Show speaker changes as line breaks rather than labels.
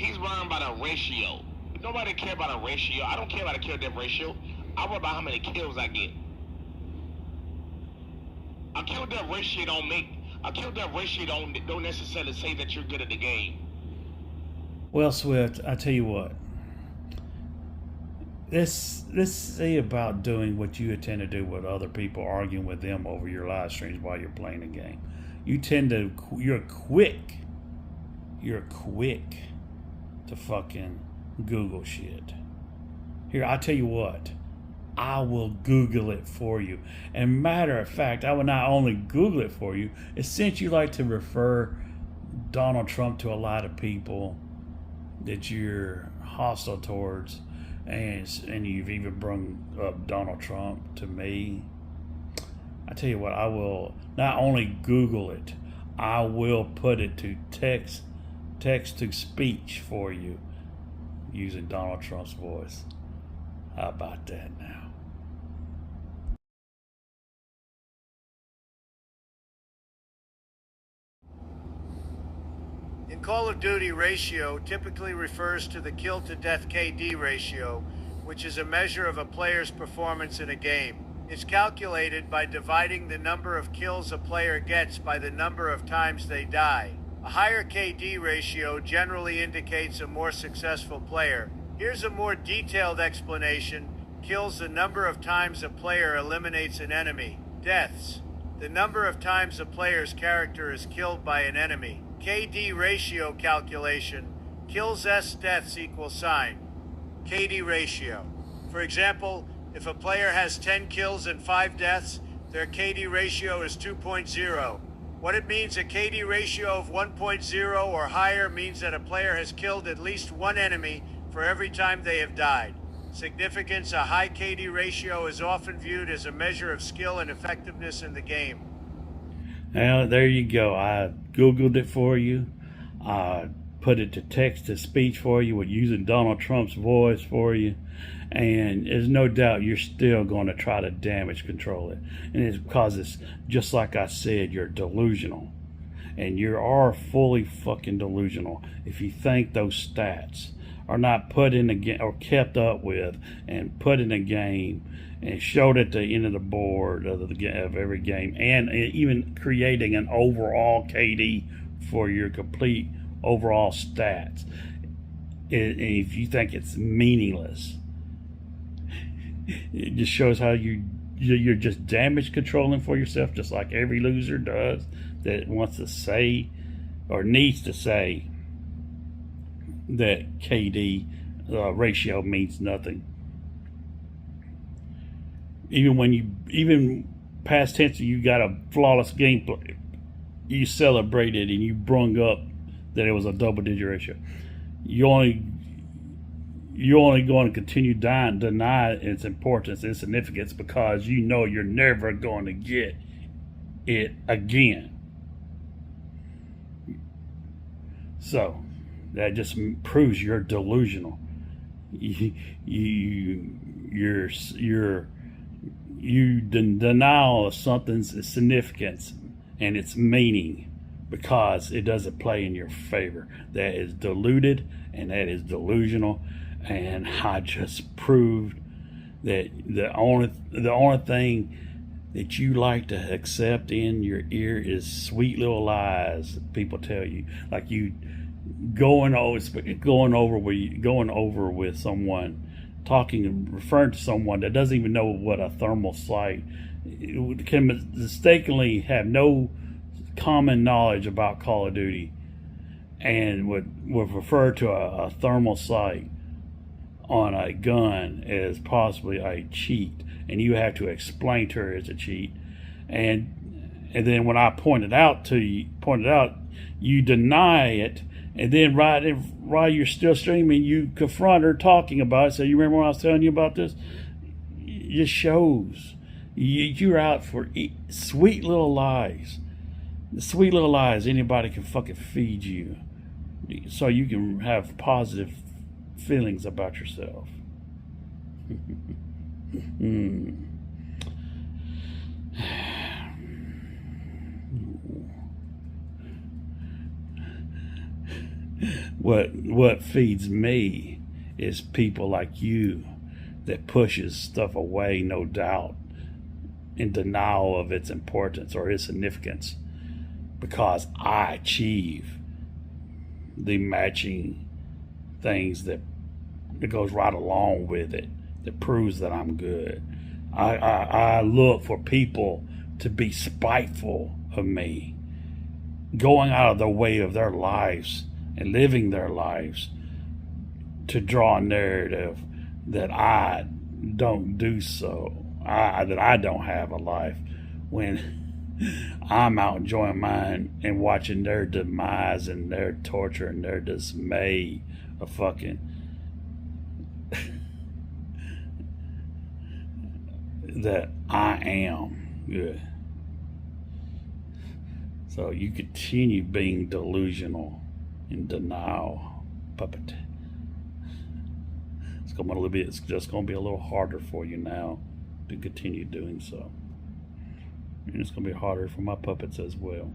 He's worrying about a ratio. Nobody care about a ratio. I don't care about a kill death ratio. I worry about how many kills I get. A kill death ratio don't necessarily say that you're good at the game.
Well, Swift, I tell you what. Let's see about doing what you tend to do with other people, arguing with them over your live streams while you're playing a game. You're quick to fucking Google shit. Here, I tell you what, I will Google it for you. And matter of fact, I will not only Google it for you, it's since you like to refer Donald Trump to a lot of people that you're hostile towards, and you've even brought up Donald Trump to me. I tell you what, I will not only Google it, I will put it to text to speech for you using Donald Trump's voice. How about that now?
In Call of Duty, ratio typically refers to the kill to death KD ratio, which is a measure of a player's performance in a game. It's calculated by dividing the number of kills a player gets by the number of times they die. A higher KD ratio generally indicates a more successful player. Here's a more detailed explanation. Kills, the number of times a player eliminates an enemy. Deaths, the number of times a player's character is killed by an enemy. KD ratio calculation. Kills S, deaths equal sign. KD ratio. For example, if a player has 10 kills and 5 deaths, their KD ratio is 2.0. What it means, a KD ratio of 1.0 or higher means that a player has killed at least one enemy for every time they have died. Significance, a high KD ratio is often viewed as a measure of skill and effectiveness in the game.
Now, there you go. I Googled it for you. I put it to text to speech for you with using Donald Trump's voice for you. And there's no doubt you're still going to try to damage control it. And it's because it's just like I said, you're delusional. And you are fully fucking delusional if you think those stats are not put in the game or kept up with and put in a game and showed at the end of the board of every game, and even creating an overall KD for your complete overall stats. If you think it's meaningless, it just shows how you're just damage controlling for yourself, just like every loser does that wants to say or needs to say that KD ratio means nothing. Even past tense, you got a flawless gameplay, you celebrated and you brung up that it was a double-digit ratio. You're only going to continue deny its importance and significance because you know you're never going to get it again. So that just proves you're delusional. You denial of something's significance and its meaning because it doesn't play in your favor. That is deluded and that is delusional. And I just proved that the only thing that you like to accept in your ear is sweet little lies that people tell you, like you going over with someone, talking and referring to someone that doesn't even know what a thermal sight, can mistakenly have no common knowledge about Call of Duty, and would refer to a thermal sight on a gun as possibly a cheat, and you have to explain to her it's a cheat, and then when I pointed out, you deny it, and then while you're still streaming, you confront her talking about it. So you remember when I was telling you about this? It just shows you're out for sweet little lies. The sweet little lies anybody can fucking feed you, so you can have positive feelings about yourself. What feeds me is people like you that pushes stuff away, no doubt, in denial of its importance or its significance, because I achieve the matching things that goes right along with it, that proves that I'm good. I look for people to be spiteful of me, going out of the way of their lives and living their lives to draw a narrative that I don't do so, that I don't have a life, when I'm out enjoying mine and watching their demise and their torture and their dismay of fucking that I am good. So you continue being delusional in denial, puppet. It's just going to be a little harder for you now to continue doing so. And it's going to be harder for my puppets as well.